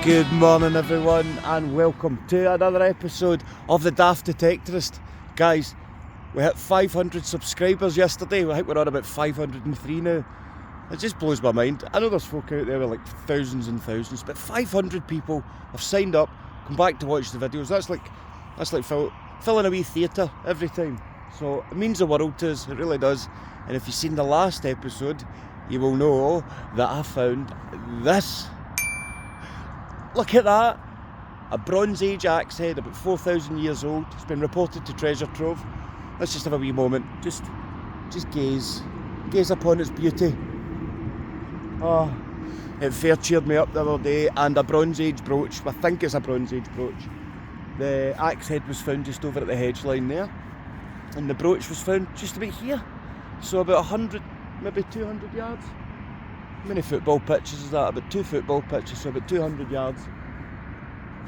Good morning everyone and welcome to another episode of the Daft Detectorist. Guys, we hit 500 subscribers yesterday. I think we're on about 503 now. It just blows my mind. I know there's folk out there with like thousands and thousands, but 500 people have signed up, come back to watch the videos. That's like filling a wee theatre every time. So it means the world to us, it really does. And if you've seen the last episode, you will know that I found this. Look at that, a Bronze Age axe head, about 4,000 years old. It's been reported to treasure trove. Let's just have a wee moment, just gaze upon its beauty. Oh, it fair cheered me up the other day. And a Bronze Age brooch, I think it's a Bronze Age brooch. The axe head was found just over at the hedge line there, and the brooch was found just about here. So about 100, maybe 200 yards. How many football pitches is that? About 2 football pitches, so about 200 yards.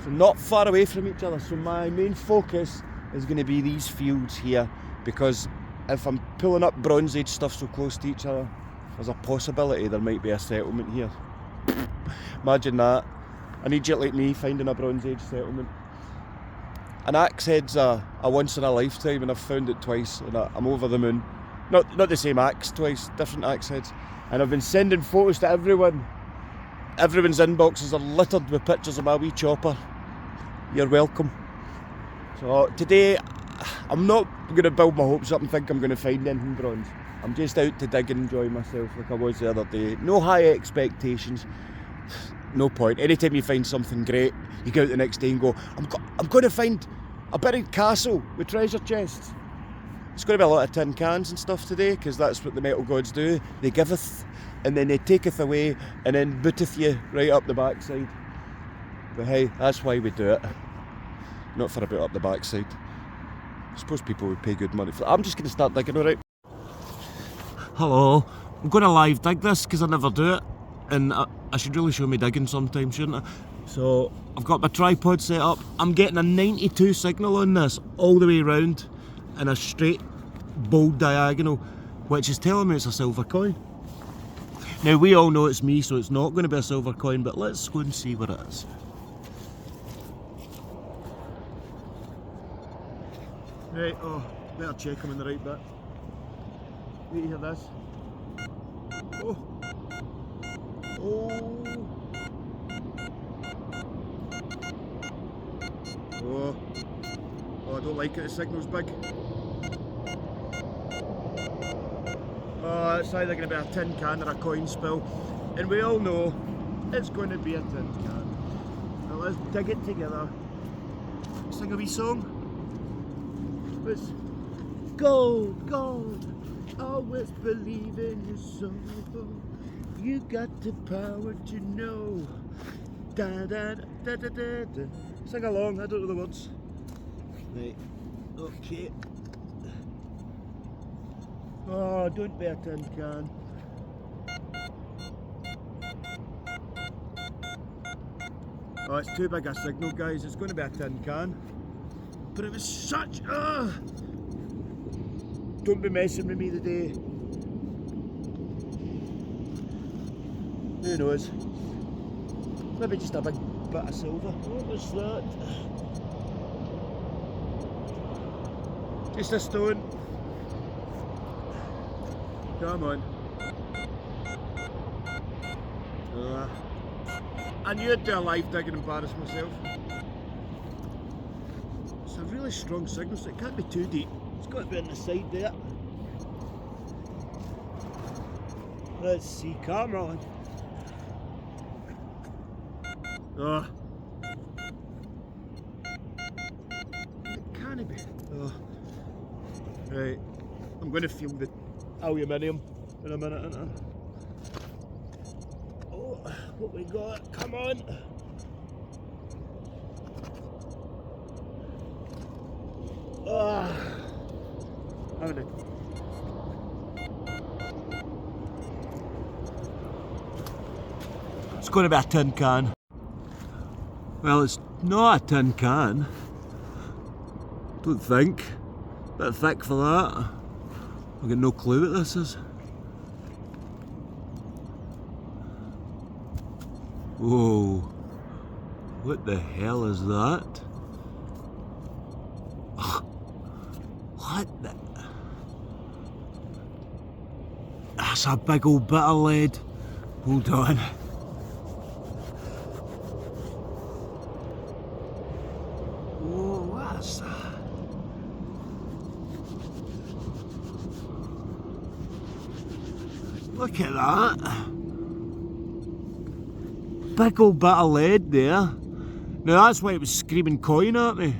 So not far away from each other. So my main focus is going to be these fields here, because if I'm pulling up Bronze Age stuff so close to each other, there's a possibility there might be a settlement here. Imagine that. An idiot like me finding a Bronze Age settlement. An axe head's a once in a lifetime, and I've found it twice, and I'm over the moon. Not the same axe twice, different axe heads. And I've been sending photos to everyone. Everyone's inboxes are littered with pictures of my wee chopper. You're welcome. So today, I'm not going to build my hopes up and think I'm going to find anything bronze. I'm just out to dig and enjoy myself like I was the other day. No high expectations. No point. Anytime you find something great, you go out the next day and go, I'm going to find a buried castle with treasure chests. It's going to be a lot of tin cans and stuff today, because that's what the metal gods do. They giveth, and then they taketh away, and then booteth you right up the backside. But hey, that's why we do it. Not for a bit up the backside. I suppose people would pay good money for that. I'm just going to start digging, alright? Hello. I'm going to live dig this, because I never do it. And I should really show me digging sometime, shouldn't I? So, I've got my tripod set up. I'm getting a 92 signal on this, all the way around, in a straight, bold diagonal, which is telling me it's a silver coin. Now we all know it's me, so it's not going to be a silver coin, but let's go and see what it is. Right, oh, better check I'm in the right bit. Wait, hear this? Oh! Oh, I don't like it, the signal's big. Oh, it's either going to be a tin can or a coin spill. And we all know it's going to be a tin can. Now let's dig it together. Sing a wee song. It's gold, gold, always believe in your soul. You got the power to know. Da da da da da da. Sing along, I don't know the words. Right, okay. Oh, don't be a tin can. Oh, it's too big a signal, guys. It's going to be a tin can. But it was such... Don't be messing with me today. Who knows? Maybe just a big bit of silver. What was that? Just a stone. Come on. I knew I'd do a live dig and embarrass myself. It's a really strong signal, so it can't be too deep. It's got to be on the side there. Let's see, camera on. Oh. It can't be. Oh. Right. I'm going to feel the aluminium in a minute, aren't I? Oh, what we got? Come on! Oh, it's going to be a tin can. Well, it's not a tin can. Don't think. Bit thick for that. I've got no clue what this is. Whoa. What the hell is that? What the... That's a big old bit of lead. Hold on. Whoa, what's that? Look at that. Big old bit of lead there. Now that's why it was screaming coin at me.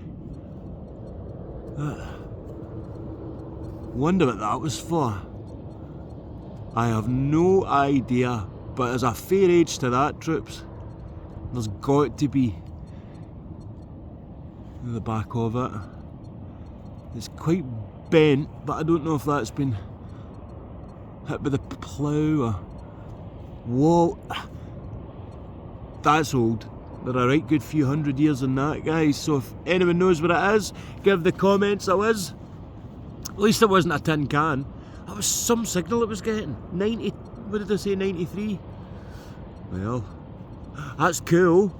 Wonder what that was for. I have no idea, but there's a fair age to that, troops. There's got to be. In the back of it. It's quite bent, but I don't know if that's been hit by the plough or... Whoa! That's old. They're a right good few hundred years in that, guys. So if anyone knows what it is, give the comments a whiz. At least it wasn't a tin can. That was some signal it was getting. 90, what did I say, 93? Well, that's cool.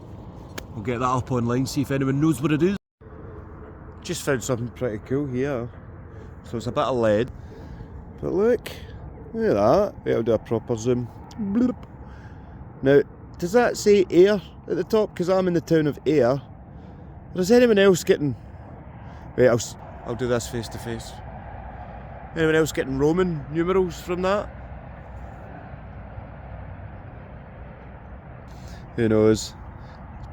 We'll get that up online, see if anyone knows what it is. Just found something pretty cool here. So it's a bit of lead. But look at that. Wait, I'll do a proper zoom. Bloop. Now, does that say Ayr at the top? Because I'm in the town of Ayr. Or is anyone else getting... Wait, I'll do this face to face. Anyone else getting Roman numerals from that? Who knows?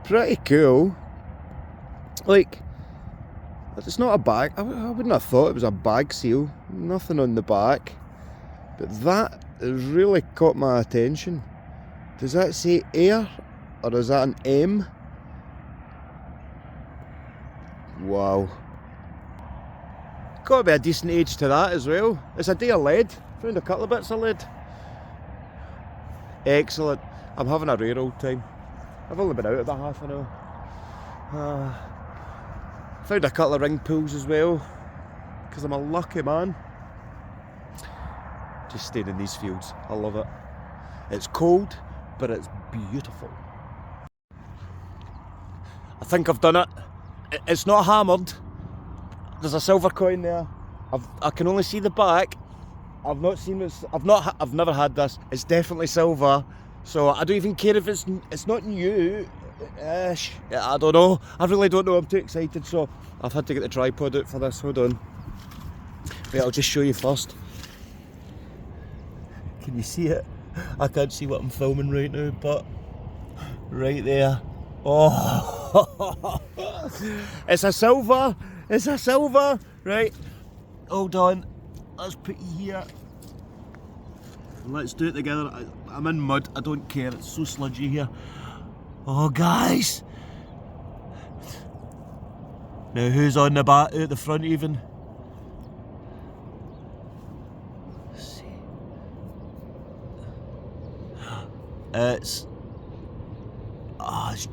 It's pretty cool. Like, it's not a bag. I wouldn't have thought it was a bag seal. Nothing on the back. But that has really caught my attention. Does that say Ayr? Or is that an M? Wow. Got to be a decent age to that as well. It's a day of lead. Found a couple of bits of lead. Excellent. I'm having a rare old time. I've only been out about half an hour. Found a couple of ring pulls as well. Because I'm a lucky man. Just staying in these fields. I love it. It's cold, but it's beautiful. I think I've done it. It's not hammered. There's a silver coin there. I can only see the back. I've not seen what's... I've never had this. It's definitely silver. So I don't even care if it's not new. I don't know. I really don't know. I'm too excited. So I've had to get the tripod out for this. Hold on. Wait, I'll just show you first. Can you see it? I can't see what I'm filming right now, but right there. Oh, it's a silver. It's a silver. Right. Hold on. Let's put you here. Let's do it together. I'm in mud. I don't care. It's so sludgy here. Oh, guys. Now, who's on the back, out the front even? Let's see. It's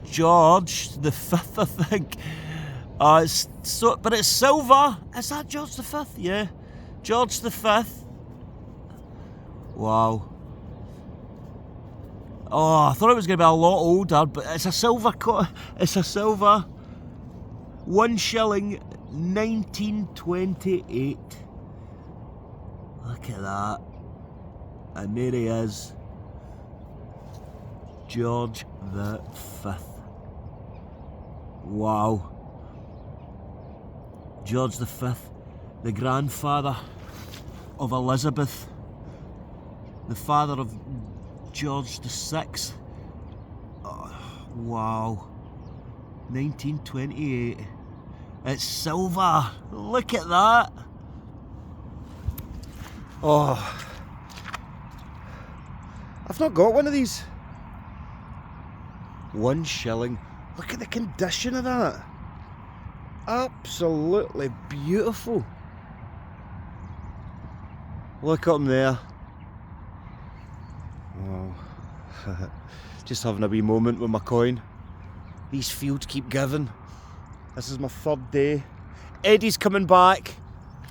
George the Fifth, I think. It's so, but it's silver. Is that George the Fifth? Yeah, George the Fifth. Wow. Oh, I thought it was going to be a lot older, but it's a silver. It's a silver. 1 shilling, 1928. Look at that. And there he is. George the Fifth. Wow. George the Fifth, the grandfather of Elizabeth, the father of George the Sixth. Oh, wow. 1928. It's silver. Look at that. Oh. I've not got one of these. 1 shilling. Look at the condition of that. Absolutely beautiful. Look up there. Oh. Just having a wee moment with my coin. These fields keep giving. This is my 3rd day. Eddie's coming back.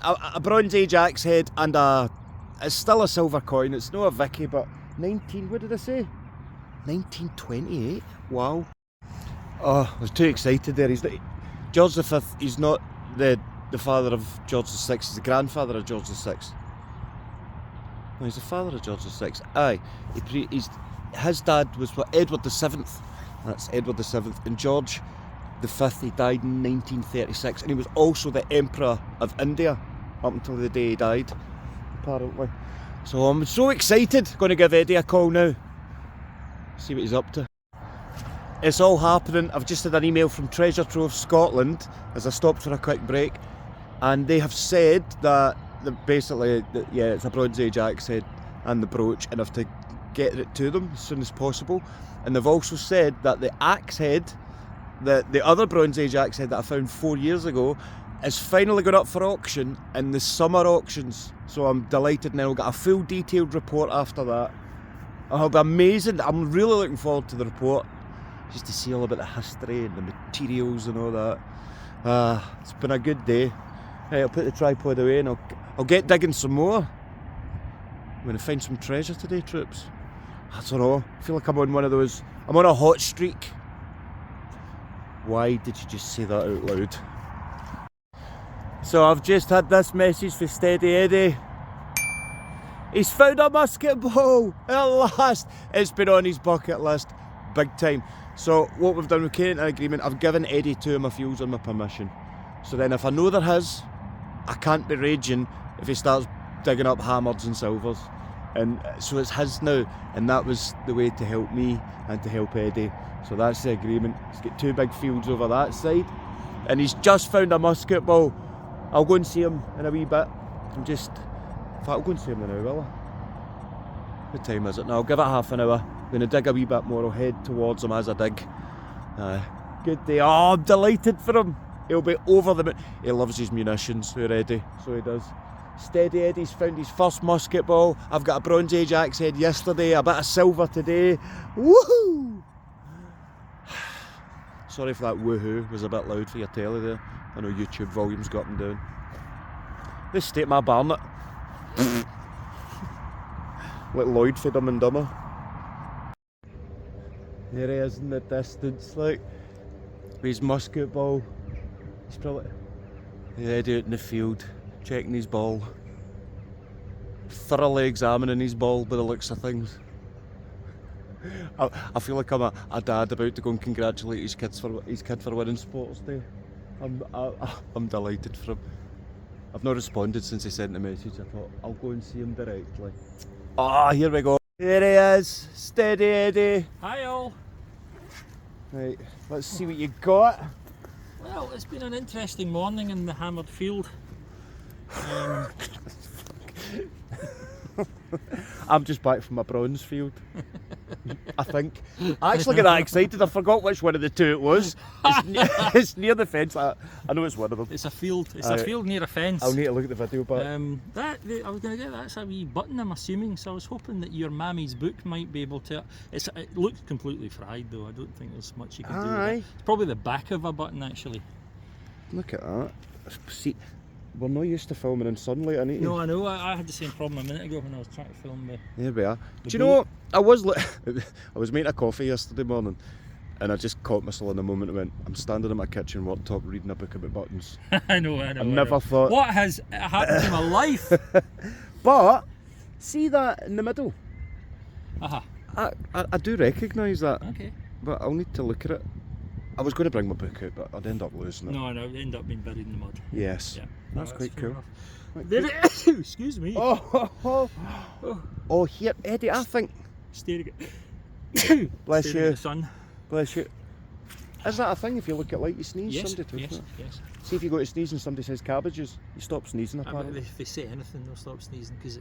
A Bronze Age axe head and it's still a silver coin. It's not a Vicky, but 19, what did I say? 1928? Wow. Oh, I was too excited there. George V. He's not the father of George VI. He's the grandfather of George VI. No, he's the father of George VI. Aye, his dad was Edward VII. That's Edward VII. And George V. He died in 1936, and he was also the Emperor of India up until the day he died, apparently. So I'm so excited. Going to give Eddie a call now. See what he's up to. It's all happening. I've just had an email from Treasure Trove Scotland as I stopped for a quick break, and they have said that basically, yeah, it's a Bronze Age axe head and the brooch, and I have to get it to them as soon as possible. And they've also said that the axe head, the other Bronze Age axe head that I found 4 years ago, is finally going up for auction in the summer auctions. So I'm delighted, and I'll get a full detailed report after that. It'll be amazing. I'm really looking forward to the report, just to see all about the history and the materials and all that. It's been a good day. Right, I'll put the tripod away and I'll get digging some more. I'm going to find some treasure today, troops. I don't know. I feel like I'm on one of those. I'm on a hot streak. Why did you just say that out loud? So I've just had this message for Steady Eddie. He's found a musket ball at last. It's been on his bucket list big time. So what we've done, we came into an agreement. I've given Eddie 2 of my fuels on my permission. So then if I know they're his, I can't be raging if he starts digging up hammers and silvers. And so it's his now, and that was the way to help me and to help Eddie. So that's the agreement. He's got 2 big fields over that side, and he's just found a musket ball. I'll go and see him in a wee bit. In fact, I'll go and see him now, will I? What time is it now? I'll give it half an hour. I'm going to dig a wee bit more. I'll head towards him as I dig. Good day. Oh, I'm delighted for him. He'll be over the moon. He loves his munitions already, so he does. Steady Eddie's found his first musket ball. I've got a Bronze Age axe head yesterday, a bit of silver today. Woohoo! Sorry for that woohoo, was a bit loud for your telly there. I know YouTube volume's got them down. This state my Barnet. Like Lloyd for Dumb and Dumber. There he is in the distance, like, with his musket ball. He's probably Eddie out in the field, checking his ball. Thoroughly examining his ball by the looks of things. I feel like I'm a dad about to go and congratulate his kid for winning Sports Day. I'm delighted for him. I've not responded since he sent the message. I thought I'll go and see him directly. Here we go. There he is, Steady Eddie. Hi all. Right, let's see what you got. Well, it's been an interesting morning in the hammered field. I'm just back from my bronze field. I think. I actually got that excited. I forgot which one of the 2 it was. It's near the fence. I know it's one of them. It's a field. It's a field near a fence. I'll need to look at the video back. I was going to get that's a wee button, I'm assuming. So I was hoping that your mammy's book might be able to. It looks completely fried though. I don't think there's much you can do with it. It's probably the back of a button actually. Look at that. See, we're not used to filming in sunlight. I know. I had the same problem a minute ago when I was trying to film the. There we are. Do you know what? I was making a coffee yesterday morning, and I just caught myself in a moment and went, I'm standing in my kitchen worktop reading a book about buttons. I know. I never thought. What has happened to my life? But see that in the middle. Uh-huh. I do recognise that. Okay. But I'll need to look at it. I was going to bring my book out, but I'd end up losing it. No, it ended up being buried in the mud. Yes. Yeah. That's quite cool. Excuse me. Oh, here, Eddie, I think. Staring Bless staring you. at the sun. Bless you. Is that a thing? If you look at light, you sneeze? Yes, Somebody told me that. yes. See, if you go to sneeze and somebody says cabbages, you stop sneezing apparently. If they say anything, they'll stop sneezing because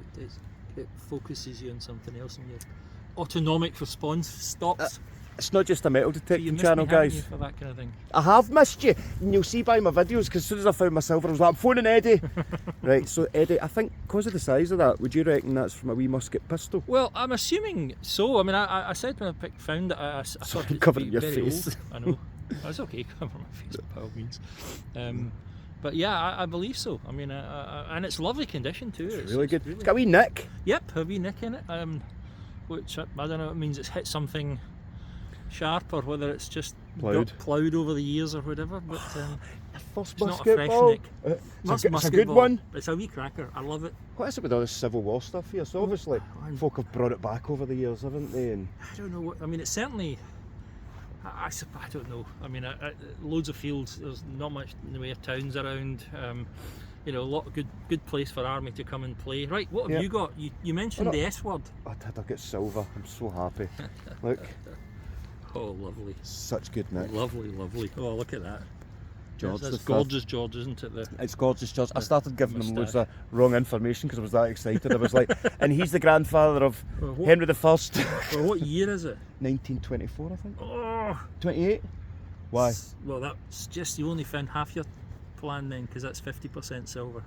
it focuses you on something else and your autonomic response stops. It's not just a metal detecting You missed channel, me, haven't you, guys. for that kind of thing. I have missed you, and you'll see by my videos, because as soon as I found my silver, I was like, I'm phoning Eddie. Right, so Eddie, I think, because of the size of that, would you reckon that's from a wee musket pistol? Well, I'm assuming so. I mean, I said when I found it, I thought it covered would your be very face. old. I know. That's okay, cover my face by all means. But yeah, I believe so. I mean, and it's lovely condition too. It's really good. It's got a wee nick. Yep, a wee nick in it. Which I don't know. It means it's hit something sharp or whether it's just Ploughed. got ploughed over the years or whatever. But First it's not a musket fresh ball. neck. It's a good ball. one. It's a wee cracker. I love it. What is it with all this Civil War stuff here? So obviously folk have brought it back over the years, haven't they? And I don't know what. I mean, it's certainly. I don't know. I mean, loads of fields. There's not much in the way of towns around. A lot of good place for army to come and play. Right, what have you got? You mentioned the S word. I did. I get silver. I'm so happy. Look. Oh, lovely. Such good nick. Lovely, lovely. Oh, look at that. George That's the gorgeous George, isn't it? It's gorgeous George. I started giving him loads of wrong information because I was that excited. I was like, and he's the grandfather of Henry the First. Well, what year is it? 1924, I think. Oh, 28? Why? Well, that's just, you only found half your plan then, because that's 50% silver.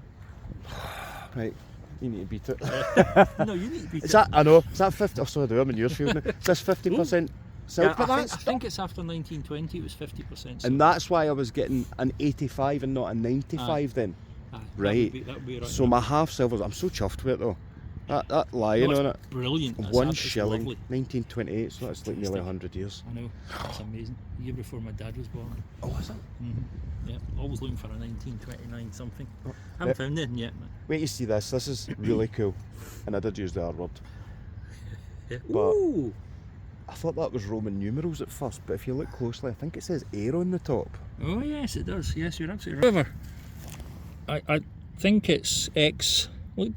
Right, you need to beat it. No, you need to beat Is it. that, I know, is that 50? Oh, sorry, I'm in your field now. Is this 50% silver? Yeah, I think it's after 1920 it was 50% silver. And that's why I was getting an 85 and not a 95 then. Right. That would be right. So my half silvers, I'm so chuffed with it though. That lion on it. Brilliant. That's 1 it's shilling, lovely. 1928, so that's like nearly 100 years. I know, that's amazing. The year before my dad was born. Oh, is it? Yeah, always looking for a 1929 something. I haven't found anything yet, man. Wait, you see this. This is really cool. And I did use the R word. Yeah. But Ooh! I thought that was Roman numerals at first, but if you look closely, I think it says air on the top. Oh yes, it does. Yes, you're absolutely right. However, I think it's X. Well,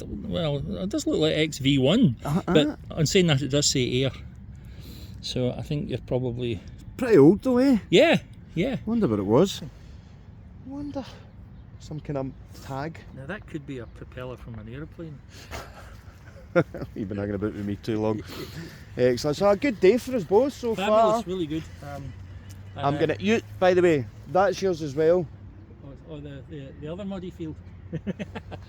it does look like XV1, but on saying that, it does say air. So I think you're probably Pretty old though, eh? yeah. Wonder what it was. Wonder some kind of tag. Now that could be a propeller from an aeroplane. You've been hanging about with me too long. Excellent. So a good day for us both so Fabulous, far. really good. I'm gonna. You, by the way, that's yours as well. Oh, the other muddy field.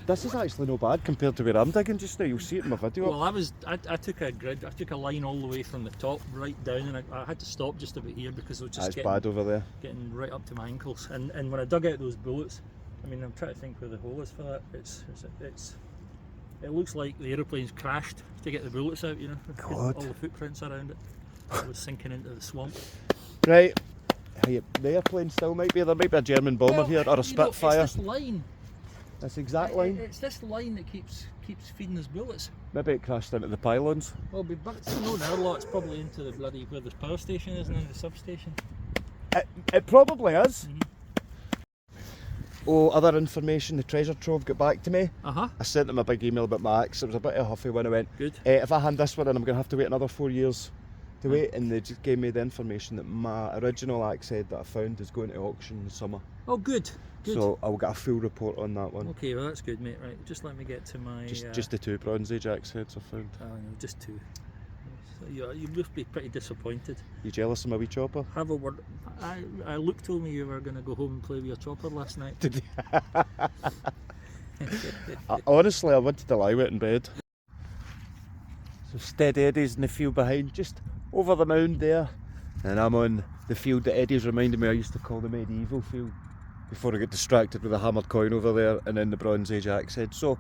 This is actually no bad compared to where I'm digging just now. You'll see it in my video. Well, I took a grid. I took a line all the way from the top right down, and I had to stop just about here because it was just That's bad over there. getting right up to my ankles. And when I dug out those bullets, I mean, I'm trying to think where the hole is for that. It looks like the aeroplane's crashed to get the bullets out. You know, God. all the footprints around it. It was sinking into the swamp. Right. Hey, the airplane still might be. There might be a German bomber here or a Spitfire. It's this line. This exact line. It's this line that keeps feeding us bullets. Maybe it crashed into the pylons. Well, but it's no now lot. It's probably into the bloody where the power station is and then the substation. It probably is. Oh, other information, the treasure trove got back to me. I sent them a big email about my axe. It was a bit of a huffy when I went. Good. If I hand this one in, I'm going to have to wait another 4 years to wait. And they just gave me the information that my original axe head that I found is going to auction in the summer. Oh, good. Good. So I'll get a full report on that one. Okay, well that's good, mate. Right, just let me get to my. Just the 2 Bronze Age axe heads I found. Oh no, just 2. So you must be pretty disappointed. You jealous of my wee chopper? Have a word. Luke told me you were going to go home and play with your chopper last night. Did honestly, I wanted to lie with it in bed. So steady Eddie's in the field behind, just over the mound there. And I'm on the field that Eddie's reminded me I used to call the medieval field before I get distracted with the hammered coin over there and then the Bronze Age axe head. So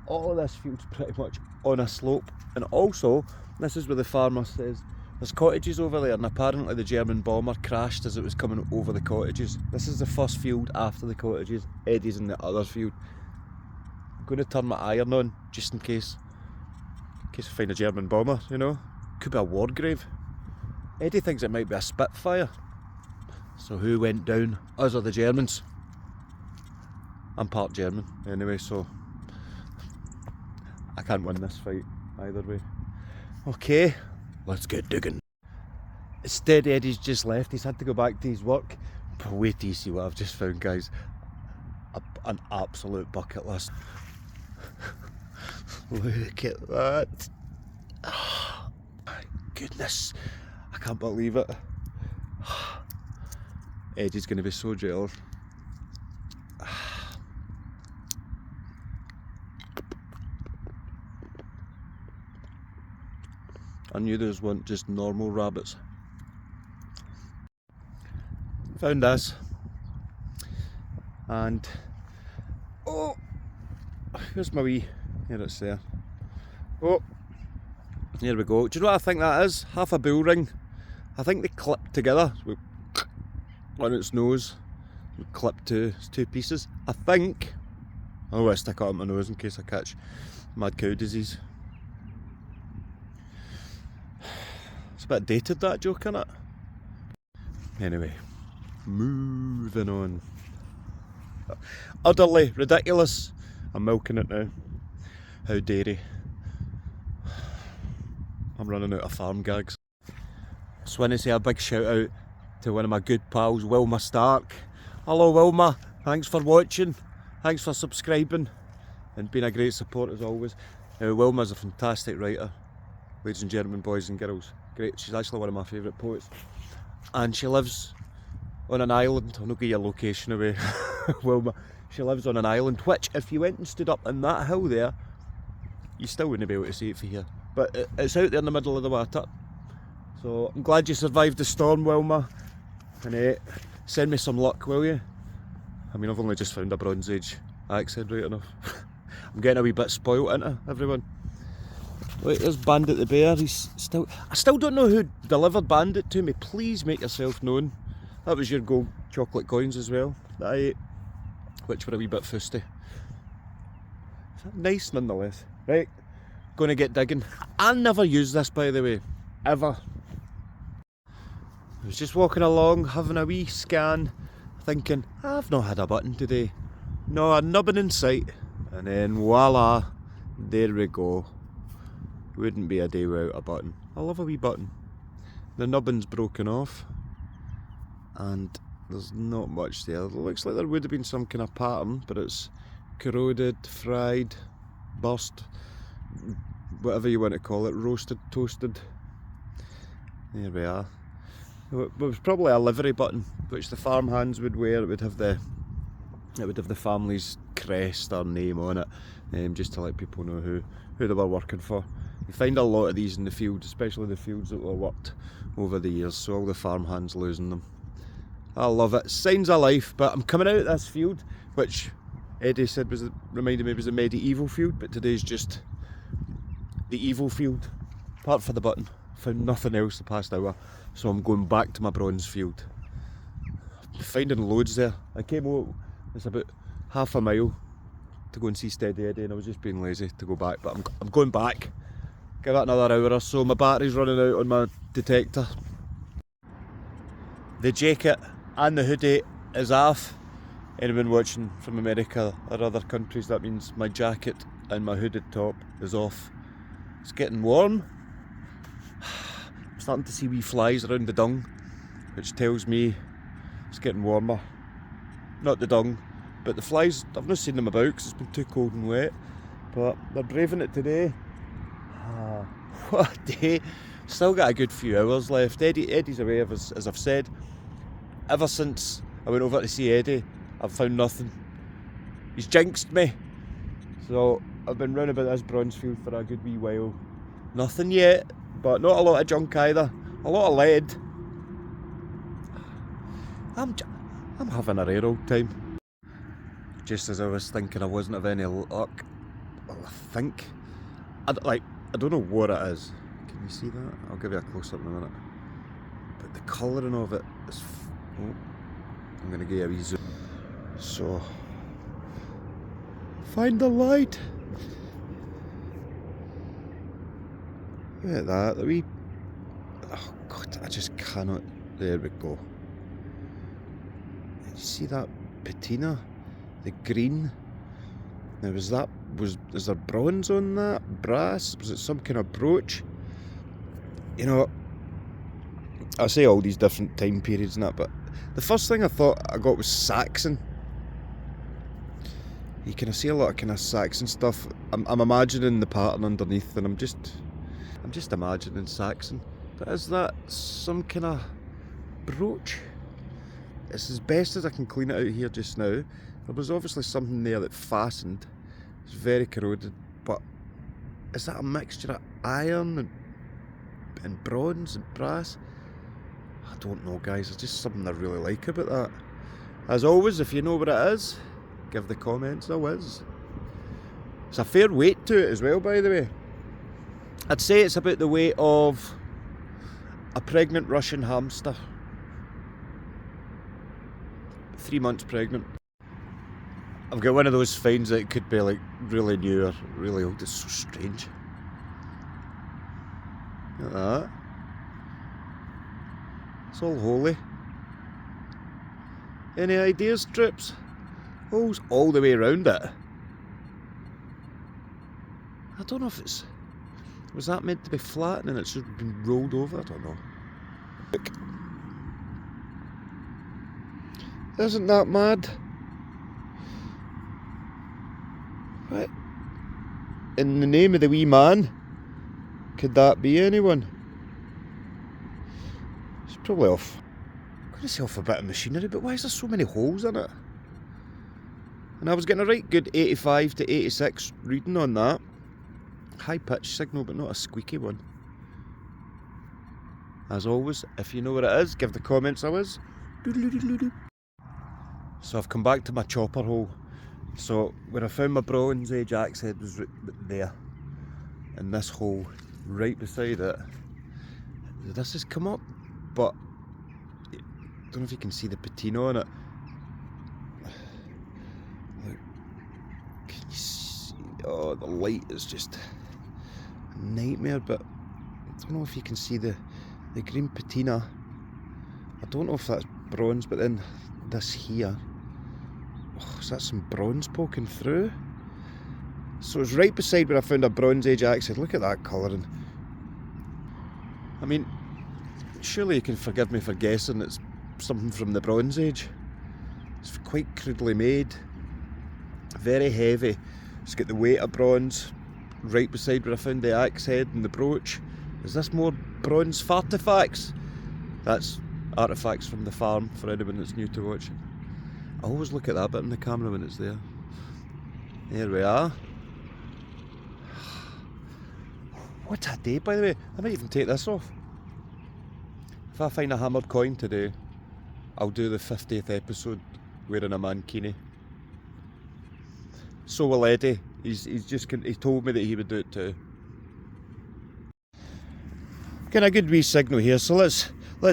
all of this field's pretty much on a slope. And also, this is where the farmer says there's cottages over there, and apparently the German bomber crashed as it was coming over the cottages. This is the first field after the cottages. Eddie's in the other field. I'm going to turn my iron on just in case I find a German bomber, you know. Could be a war grave. Eddie thinks it might be a Spitfire. So who went down? Us or the Germans? I'm part German anyway, so I can't win this fight either way. Okay, let's get digging. Steady Eddie's just left. He's had to go back to his work. But wait till you see what I've just found, guys. An absolute bucket list. Look at that. Oh, my goodness. I can't believe it. Eddie's going to be so jealous. I knew those weren't just normal rabbits. Found this. And oh, here's my wee. Here it's there. Oh, here we go. Do you know what I think that is? Half a bull ring. I think they clip together. on its nose, clipped to two pieces. I think I want to stick it up my nose in case I catch mad cow disease. It's a bit dated, that joke, innit? Anyway, moving on. Utterly ridiculous. I'm milking it now. How dairy. I'm running out of farm gags. Just want to say a big shout out to one of my good pals, Wilma Stark. Hello Wilma, thanks for watching, thanks for subscribing and being a great support as always. Wilma's a fantastic writer, ladies and gentlemen, boys and girls. Great, she's actually one of my favourite poets. And she lives on an island. I'll not give your location away, Wilma. She lives on an island, which if you went and stood up on that hill there, you still wouldn't be able to see it from here. But it's out there in the middle of the water. So I'm glad you survived the storm, Wilma. And send me some luck, will you? I mean, I've only just found a Bronze Age accent right enough. I'm getting a wee bit spoilt, ain't I, everyone? Wait, there's Bandit the Bear. I still don't know who delivered Bandit to me. Please make yourself known. That was your gold chocolate coins as well that I ate, which were a wee bit fusty. Nice nonetheless. Right, gonna get digging. I never use this, by the way, ever. I was just walking along, having a wee scan, thinking, I've not had a button today. No, a nubbin in sight. And then voila, there we go. Wouldn't be a day without a button. I love a wee button. The nubbin's broken off, and there's not much there. It looks like there would have been some kind of pattern, but it's corroded, fried, burst, whatever you want to call it, roasted, toasted. There we are. It was probably a livery button, which the farm hands would wear. It would have the family's crest or name on it, just to let people know who they were working for. You find a lot of these in the field, especially the fields that were worked over the years, so all the farm hands losing them. I love it. Signs of life. But I'm coming out of this field, which Eddie said reminded me was a medieval field, but today's just the evil field. Apart from the button, found nothing else the past hour, so I'm going back to my bronze field. I'm finding loads there. I came out, it's about half a mile to go and see Steady Eddie, and I was just being lazy to go back, but I'm going back. Give it another hour or so. My battery's running out on my detector. The jacket and the hoodie is off. Anyone watching from America or other countries, that means my jacket and my hooded top is off. It's getting warm. I'm starting to see wee flies around the dung, which tells me it's getting warmer. Not the dung, but the flies. I've not seen them about because it's been too cold and wet, but they're braving it today. What a day. Still got a good few hours left. Eddie's away, as I've said. Ever since I went over to see Eddie, I've found nothing. He's jinxed me. So I've been round about this bronze field for a good wee while. Nothing yet, but not a lot of junk either. A lot of lead. I'm having a rare old time. Just as I was thinking I wasn't of any luck, I think I don't know what it is. Can you see that? I'll give you a close up in a minute. But the colouring of it is... I'm going to give you a wee zoom. So... Find the light! Look at that, the wee... Oh God, I just cannot... There we go. Did you see that patina? The green? Now is there bronze on that? Brass? Was it some kind of brooch? You know, I say all these different time periods and that, but the first thing I thought I got was Saxon. You can see a lot of kind of Saxon stuff. I'm imagining the pattern underneath, and I'm just imagining Saxon. But is that some kind of brooch? It's as best as I can clean it out here just now. There was obviously something there that fastened. It's very corroded, but is that a mixture of iron and bronze and brass? I don't know, guys. There's just something I really like about that. As always, if you know what it is, give the comments a whiz. It's a fair weight to it as well, by the way. I'd say it's about the weight of a pregnant Russian hamster. 3 months pregnant. I've got one of those finds that could be like really new or really old. It's so strange. Look at that. It's all holy. Any ideas, Trips? Holes all the way around it. I don't know if it's... Was that meant to be flat and then it's just been rolled over? I don't know. Look. Isn't that mad? What in the name of the wee man could that be anyone? It's probably off. I'm going to say off a bit of machinery, but why is there so many holes in it? And I was getting a right good 85 to 86 reading on that. High pitch signal, but not a squeaky one. As always, if you know what it is, give the comments a whiz. So I've come back to my chopper hole. So where I found my Bronze Age axe head was right there. And this hole right beside it. This has come up, but I don't know if you can see the patina on it. Look, can you see? Oh, the light is just a nightmare, but I don't know if you can see the green patina. I don't know if that's bronze, but then this here. Oh, is that some bronze poking through? So it's right beside where I found a Bronze Age axe head. Look at that colouring. I mean, surely you can forgive me for guessing it's something from the Bronze Age. It's quite crudely made, very heavy. It's got the weight of bronze right beside where I found the axe head and the brooch. Is this more bronze fartifacts? That's artifacts from the farm for anyone that's new to watching. I always look at that bit in the camera when it's there. There we are. What a day, by the way. I might even take this off. If I find a hammered coin today, I'll do the 50th episode wearing a mankini. So will Eddie. He told me that he would do it too. Getting a good wee signal here, so let's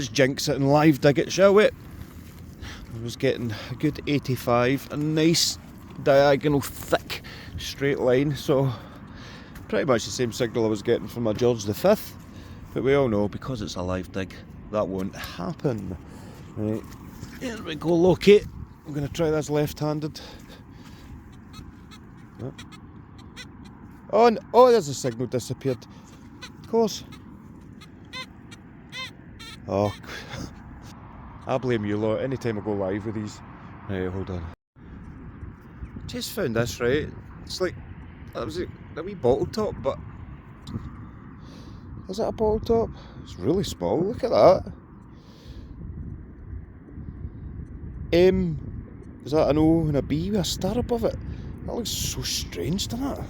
jinx it and live dig it, shall we? I was getting a good 85, a nice diagonal thick straight line, so pretty much the same signal I was getting from my George V, but we all know because it's a live dig that won't happen. Right, here we go, locate. I'm going to try this left-handed. Oh, there's a signal disappeared. Of course. Oh, I blame you lot anytime I go live with these. Right, hold on. Just found this, right? It's like, that was a wee bottle top, but is it a bottle top? It's really small, look at that. Is that an O and a B with a star above it? That looks so strange, doesn't it?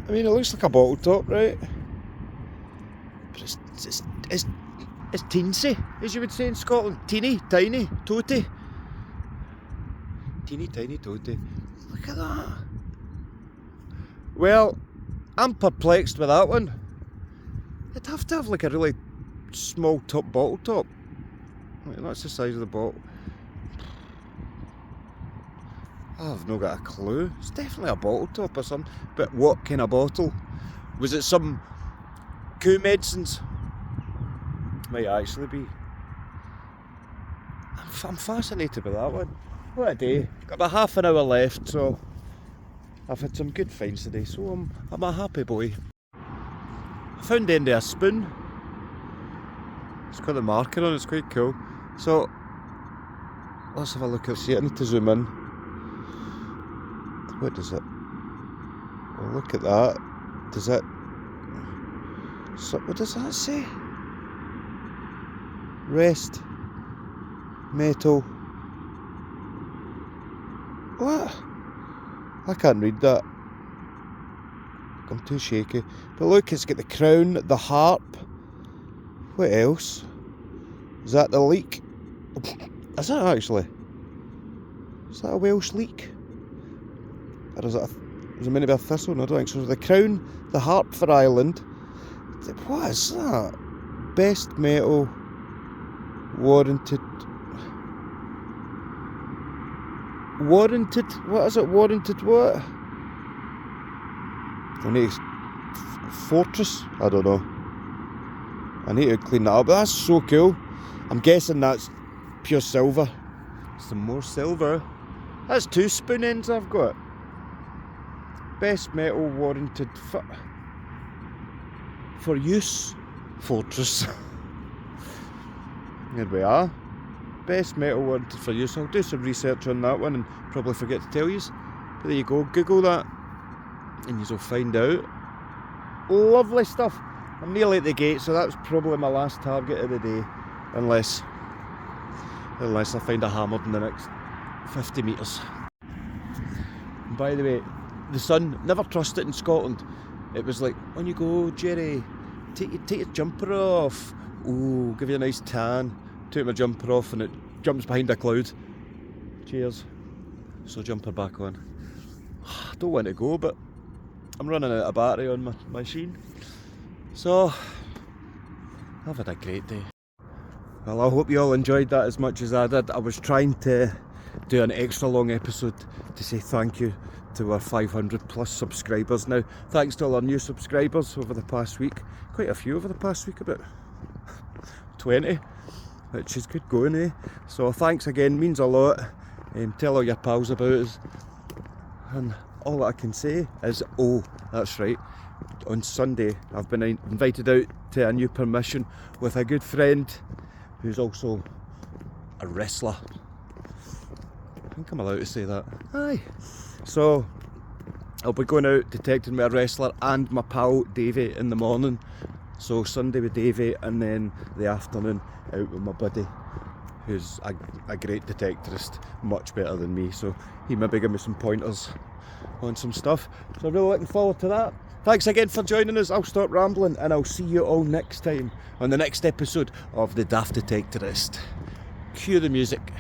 I mean, it looks like a bottle top, right? But it's teensy, as you would say in Scotland. Teeny, tiny, toty. Teeny, tiny, toty. Look at that. Well, I'm perplexed with that one. It'd have to have like a really small top bottle top. Like, that's the size of the bottle. I've not got a clue. It's definitely a bottle top or something. But what kind of bottle? Was it some coup medicines? Might actually be. I'm fascinated by that one. What a day. Got about half an hour left, so I've had some good finds today, so I'm a happy boy. I found the end of a spoon. It's got the marker on, it's quite cool. So let's have a look at see. I need to zoom in. What does it? Well, look at that. Does it? So, what does that say? Rest. Metal. What? I can't read that. I'm too shaky. But look, it's got the crown, the harp. What else? Is that the leek? Is that actually? Is that a Welsh leek? Or is it meant to be a thistle? No, I don't think so. The crown, the harp for Ireland. What is that? Best metal warranted. Warranted? What is it? Warranted what? I need Fortress? I don't know. I need to clean that up. That's so cool. I'm guessing that's pure silver. Some more silver. That's 2 spoon ends I've got. Best metal warranted for use. Fortress. There we are. Best metal warranted for use. I'll do some research on that one and probably forget to tell you. But there you go, Google that and you'll find out. Lovely stuff. I'm nearly at the gate, so that's probably my last target of the day. Unless I find a hammer in the next 50 metres. By the way, the sun, never trust it in Scotland. It was like, on you go, Jerry, take your jumper off. Ooh, give you a nice tan. Took my jumper off and it jumps behind a cloud. Cheers. So jumper back on. I don't want to go, but I'm running out of battery on my machine. So, I've had a great day. Well, I hope you all enjoyed that as much as I did. I was trying to do an extra long episode to say thank you to our 500 plus subscribers. Now, thanks to all our new subscribers over the past week. Quite a few over the past week, about 20, which is good going, eh? So thanks again, means a lot. Tell all your pals about us. And all that I can say is, oh, that's right, on Sunday I've been invited out to a new permission with a good friend who's also a wrestler. I think I'm allowed to say that. Aye. So I'll be going out detecting with a wrestler and my pal Davey in the morning. So Sunday with Davey and then the afternoon out with my buddy who's a great detectorist, much better than me. So he maybe give me some pointers on some stuff. So I'm really looking forward to that. Thanks again for joining us. I'll stop rambling and I'll see you all next time on the next episode of the Daft Detectorist. Cue the music.